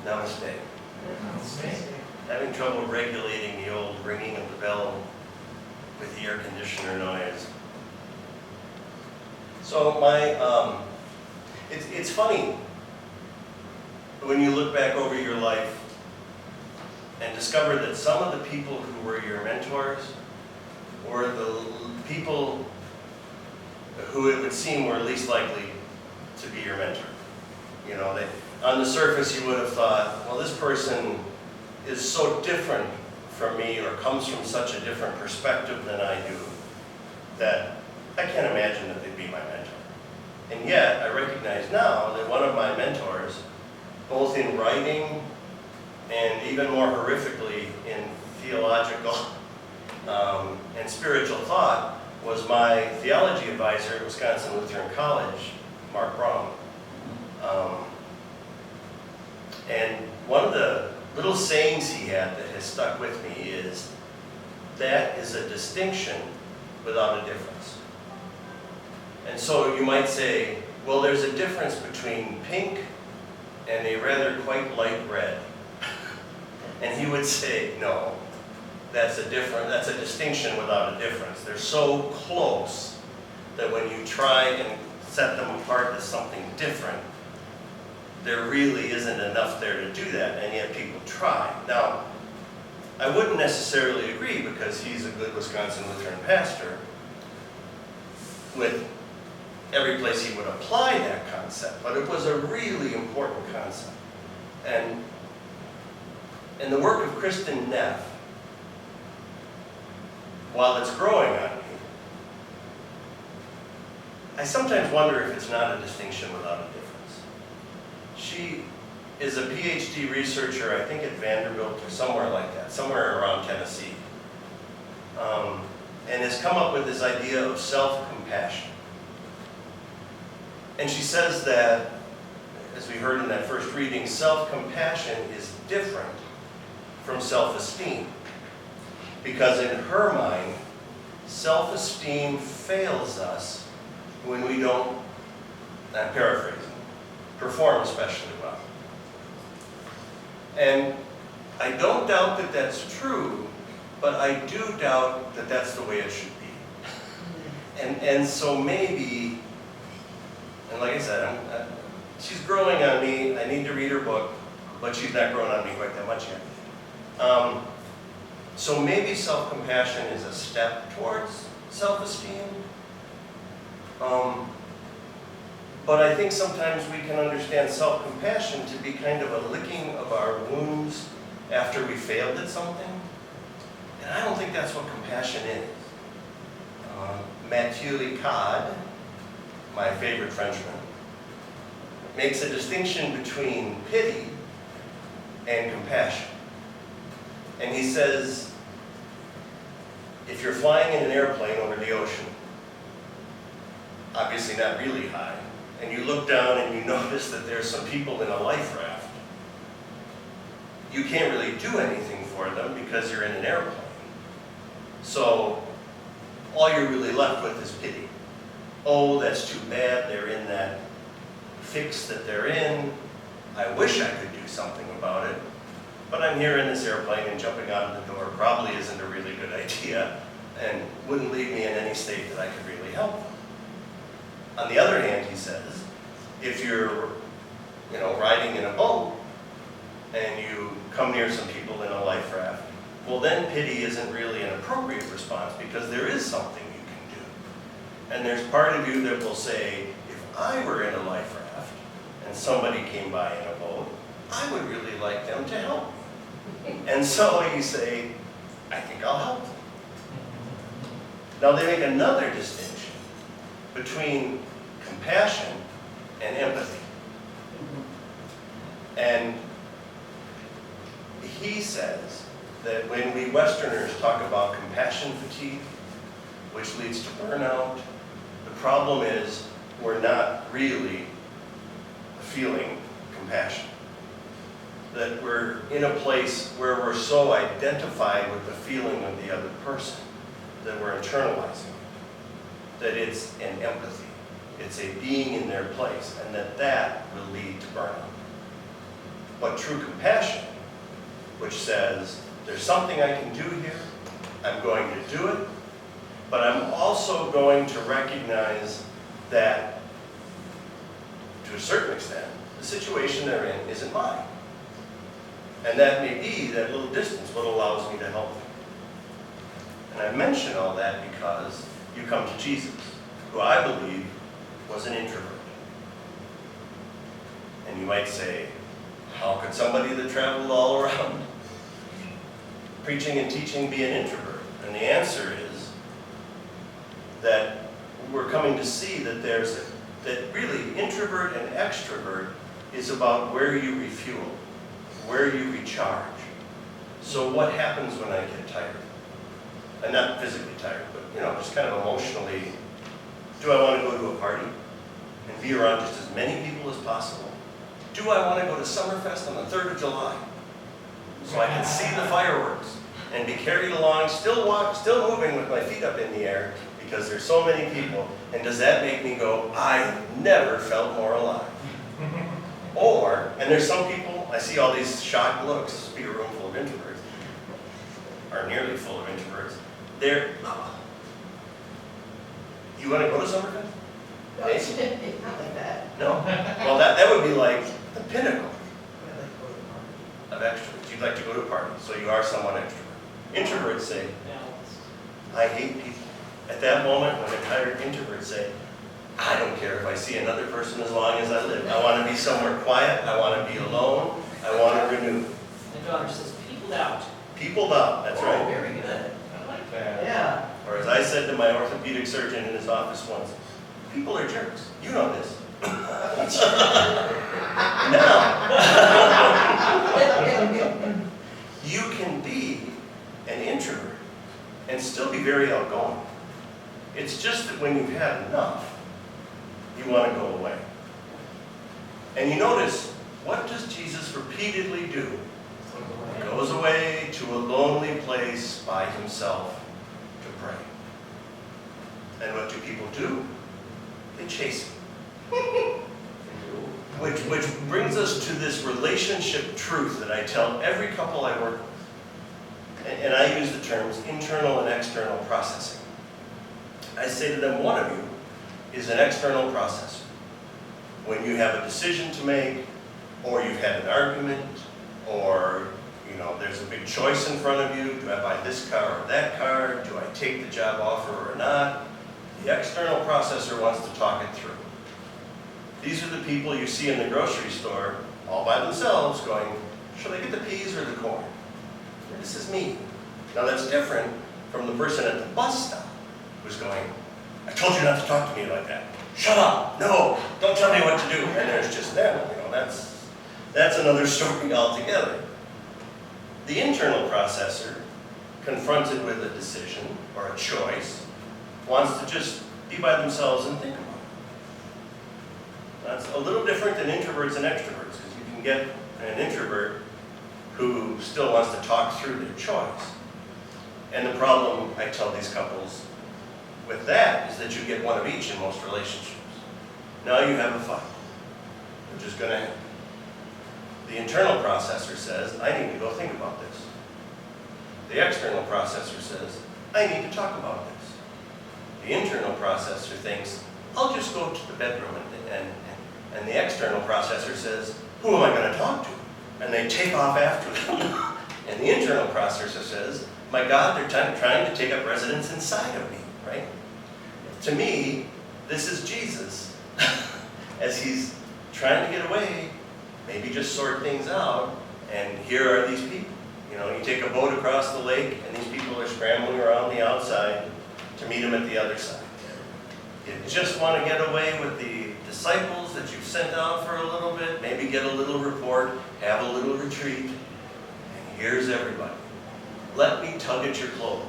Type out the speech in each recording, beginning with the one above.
Namaste. Having trouble regulating the old ringing of the bell with the air conditioner noise. So it's funny when you look back over your life and discover that some of the people who were your mentors were the people who it would seem were least likely to be your mentor. You know, on the surface you would have thought, well, this person is so different from me or comes from such a different perspective than I do that I can't imagine that they'd be my mentor. And yet, I recognize now that one of my mentors, both in writing and even more horrifically in theological and spiritual thought, was my theology advisor at Wisconsin Lutheran College, Mark Braun. And one of the little sayings he had that has stuck with me is, that is a distinction without a difference. And so you might say, well, there's a difference between pink and a rather quite light red. And he would say, no, that's a distinction without a difference. They're so close that when you try and set them apart as something different, there really isn't enough there to do that, and yet people try. Now, I wouldn't necessarily agree because he's a good Wisconsin Lutheran pastor with every place he would apply that concept, but it was a really important concept. And the work of Kristen Neff, while it's growing on me, I sometimes wonder if it's not a distinction without a difference. She is a PhD researcher, I think at Vanderbilt or somewhere like that, somewhere around Tennessee, and has come up with this idea of self-compassion. And she says that, as we heard in that first reading, self-compassion is different from self-esteem. Because in her mind, self-esteem fails us when we don't, I'm paraphrasing, perform especially well. And I don't doubt that that's true, but I do doubt that that's the way it should be. And so maybe, and like I said, she's growing on me. I need to read her book, but she's not growing on me quite that much yet. So maybe self-compassion is a step towards self-esteem. But I think sometimes we can understand self-compassion to be kind of a licking of our wounds after we failed at something. And I don't think that's what compassion is. Mathieu Ricard, my favorite Frenchman, makes a distinction between pity and compassion. And he says, if you're flying in an airplane over the ocean, obviously not really high, and you look down and you notice that there's some people in a life raft, you can't really do anything for them because you're in an airplane. So all you're really left with is pity. Oh, that's too bad, they're in that fix that they're in. I wish I could do something about it, but I'm here in this airplane and jumping out of the door probably isn't a really good idea and wouldn't leave me in any state that I could really help them. On the other hand, he says, if you're riding in a boat and you come near some people in a life raft, well then pity isn't really an appropriate response because there is something you can do. And there's part of you that will say, if I were in a life raft and somebody came by in a boat, I would really like them to help me. And so you say, I think I'll help them. Now they make another distinction between compassion and empathy. And he says that when we Westerners talk about compassion fatigue, which leads to burnout, the problem is we're not really feeling compassion. That we're in a place where we're so identified with the feeling of the other person that we're internalizing it. That it's an empathy. It's a being in their place, and that will lead to burnout. but true compassion, which says, there's something I can do here, I'm going to do it, but I'm also going to recognize that, to a certain extent, the situation they're in isn't mine. And that may be that little distance what allows me to help them. And I mention all that because you come to Jesus, who I believe was an introvert. And you might say, how could somebody that traveled all around preaching and teaching be an introvert? And the answer is that we're coming to see that that really introvert and extrovert is about where you refuel, where you recharge. So what happens when I get tired? And not physically tired, but just kind of emotionally. Do I want to go to a party and be around just as many people as possible? Do I want to go to Summerfest on the 3rd of July so I can see the fireworks and be carried along, still moving with my feet up in the air because there's so many people? And does that make me go, I never felt more alive? Or, and there's some people, I see all these shocked looks, this would be a room full of introverts, or nearly full of introverts. You want to go to Summerfest? No, it's not like that. No? Well, that would be like the pinnacle of extroverts. You'd like to go to a party, so you are somewhat extrovert. Introverts say, I hate people. At that moment, when a tired introvert say, I don't care if I see another person as long as I live. I want to be somewhere quiet. I want to be alone. I want to renew. My daughter says, peopled out. Peopled out, that's right. Very good. I like that. Yeah. Or as I said to my orthopedic surgeon in his office once, people are jerks. You know this. Now, you can be an introvert and still be very outgoing. It's just that when you've had enough, you want to go away. And you notice, what does Jesus repeatedly do? He goes away to a lonely place by himself to pray. And what do people do? They chase him. Which brings us to this relationship truth that I tell every couple I work with. And I use the terms internal and external processing. I say to them, one of you is an external processor. When you have a decision to make, or you've had an argument, or there's a big choice in front of you, do I buy this car or that car? Do I take the job offer or not? The external processor wants to talk it through. These are the people you see in the grocery store, all by themselves, going, should I get the peas or the corn? This is me. Now that's different from the person at the bus stop who's going, I told you not to talk to me like that. Shut up. No, don't tell me what to do. And there's just them. That's another story altogether. The internal processor, confronted with a decision or a choice, wants to just be by themselves and think about it. That's a little different than introverts and extroverts, because you can get an introvert who still wants to talk through their choice. And the problem, I tell these couples, with that is that you get one of each in most relationships. Now you have a fight, which is going to happen. The internal processor says, I need to go think about this. The external processor says, I need to talk about this. The internal processor thinks, I'll just go to the bedroom, and the external processor says, who am I going to talk to? And they take off after them. And the internal processor says, my God, they're trying to take up residence inside of me, right? To me, this is Jesus as he's trying to get away, maybe just sort things out, and here are these people. You take a boat across the lake, and these people are scrambling around the outside to meet him at the other side. You just want to get away with the disciples that you've sent out for a little bit, maybe get a little report, have a little retreat, and here's everybody. Let me tug at your clothes.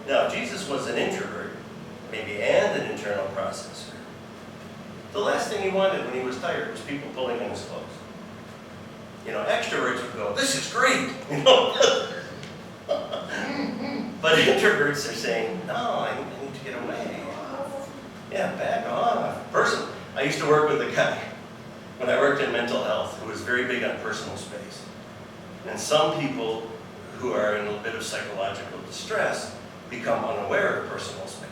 Now, Jesus was an introvert, maybe, and an internal processor. The last thing he wanted when he was tired was people pulling in his clothes. Extroverts would go, this is great, But introverts are saying, no, I need to get away. Yeah, back off. I used to work with a guy, when I worked in mental health, it was very big on personal space. And some people who are in a bit of psychological distress become unaware of personal space.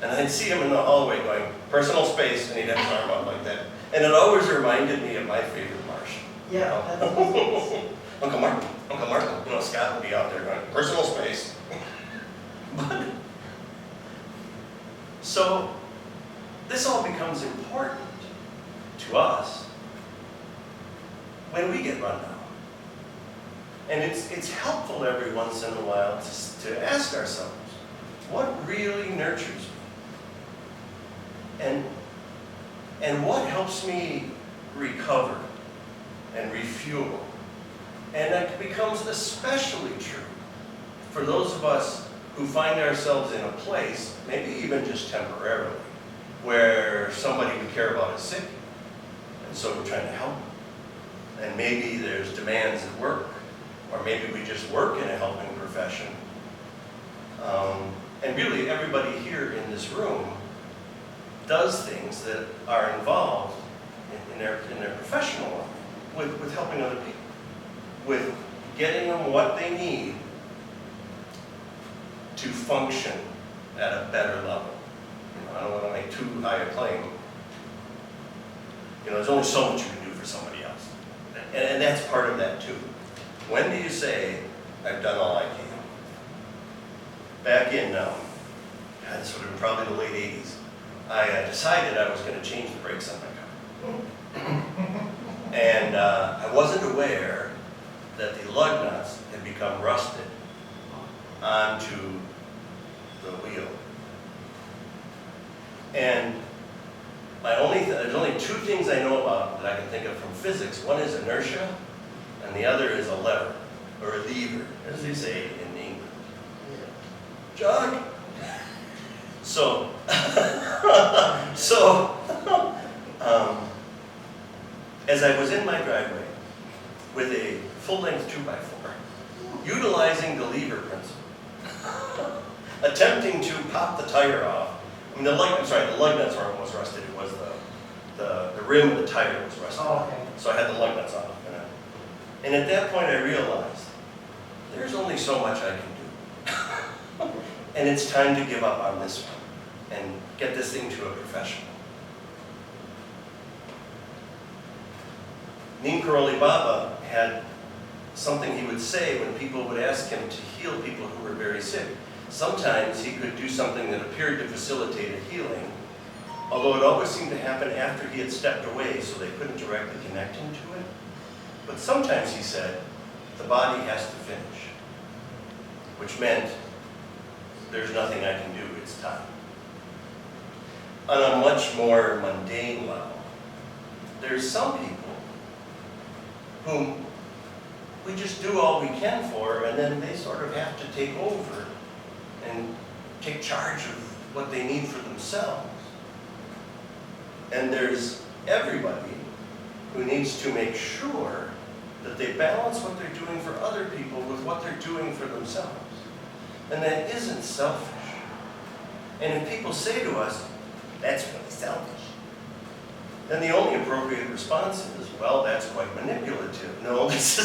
And I'd see him in the hallway going, personal space, and he'd have his arm out like that. And it always reminded me of my favorite Marsh. Yeah, that's Uncle Martin, you know, Scott would be out there going, personal space. But, so, this all becomes important to us when we get run down. And it's helpful every once in a while to ask ourselves, what really nurtures me? And what helps me recover and refuel? And that becomes especially true for those of us who find ourselves in a place, maybe even just temporarily, where somebody we care about is sick, and so we're trying to help. And maybe there's demands at work, or maybe we just work in a helping profession. And really, everybody here in this room does things that are involved in their professional life, with helping other people, with getting them what they need to function at a better level. You know, I don't want to make too high a claim. You know, there's only so much you can do for somebody else. And that's part of that too. When do you say, I've done all I can? Back in, this would have been probably the late 80s, I decided I was going to change the brakes on my car. And I wasn't aware that the lug nuts had become rusted onto the wheel. And there's only two things I know about that I can think of from physics. One is inertia, and the other is a lever, or a lever, as they say in England. Jog. So, as I was in my driveway with a full-length 2x4, utilizing the lever principle, attempting to pop the tire off. I mean, the lug nuts weren't almost rusted. It was the rim of the tire was rusted. Oh, okay. So I had the lug nuts on. And at that point, I realized there's only so much I can do, and it's time to give up on this one and get this thing to a professional. Neem Karoli Baba had something he would say when people would ask him to heal people who were very sick. Sometimes he could do something that appeared to facilitate a healing, although it always seemed to happen after he had stepped away, so they couldn't directly connect him to it. But sometimes he said, the body has to finish, which meant there's nothing I can do, it's time. On a much more mundane level, there's some people whom we just do all we can for, and then they sort of have to take over and take charge of what they need for themselves. And there's everybody who needs to make sure that they balance what they're doing for other people with what they're doing for themselves. And that isn't selfish. And if people say to us, that's really selfish, then the only appropriate response is, well, that's quite manipulative. No, this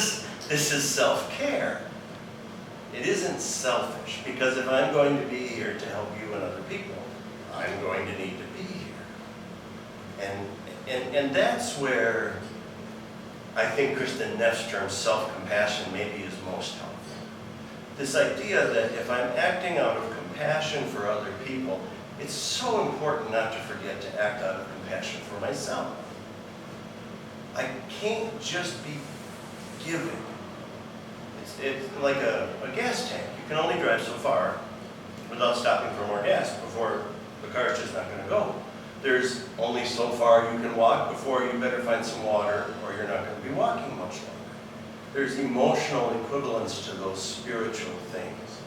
is self-care. It isn't selfish, because if I'm going to be here to help you and other people, I'm going to need to be here. And that's where I think Kristen Neff's term self-compassion maybe is most helpful. This idea that if I'm acting out of compassion for other people, it's so important not to forget to act out of compassion for myself. I can't just be giving. It's like a gas tank. You can only drive so far without stopping for more gas before the car is just not going to go. There's only so far you can walk before you better find some water, or you're not going to be walking much longer. There's emotional equivalence to those spiritual things.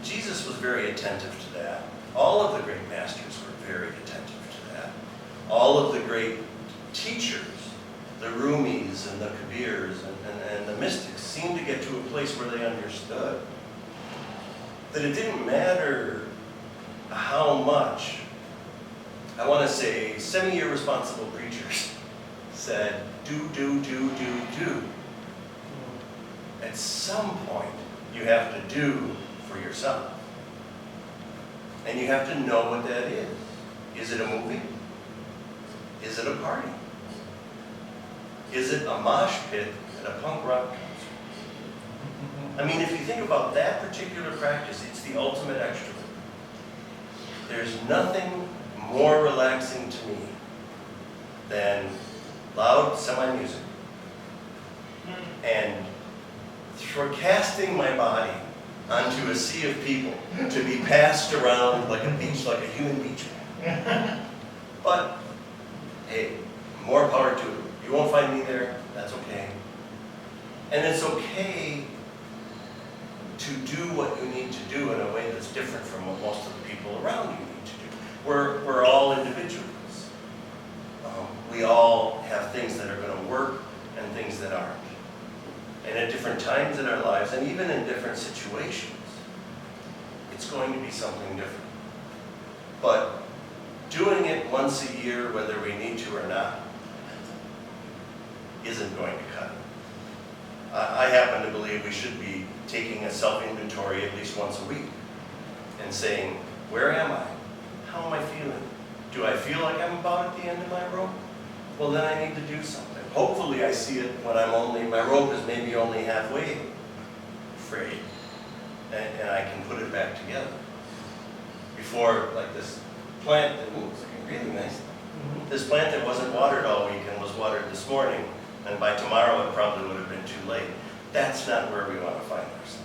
Jesus was very attentive to that. All of the great masters were very attentive to that. All of the great teachers, the Rumis and the Kabirs and the mystics, seemed to get to a place where they understood that it didn't matter how much, I want to say, semi-irresponsible preachers said, do. At some point, you have to do for yourself. And you have to know what that is. Is it a movie? Is it a party? Is it a mosh pit at a punk rock concert? I mean, if you think about that particular practice, it's the ultimate extrovert. There's nothing more relaxing to me than loud semi-music and forecasting my body onto a sea of people to be passed around like a human beach man. But, hey, more power to it. You won't find me there, that's okay. And it's okay to do what you need to do in a way that's different from what most of the people around you need to do. We're all individuals. We all have things that are going to work and things that aren't. And at different times in our lives, and even in different situations, it's going to be something different. But doing it once a year, whether we need to or not, isn't going to cut it. I happen to believe we should be taking a self-inventory at least once a week and saying, where am I? How am I feeling? Do I feel like I'm about at the end of my rope? Well, then I need to do something. Hopefully I see it when my rope is maybe only halfway frayed, and I can put it back together. Before, like this plant that was really nice. This plant that wasn't watered all week and was watered this morning, and by tomorrow it probably would have been too late. That's not where we want to find ourselves.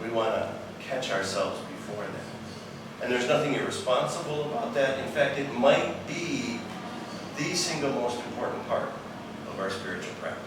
We want to catch ourselves before that. And there's nothing irresponsible about that. In fact, it might be the single most important part of our spiritual practice.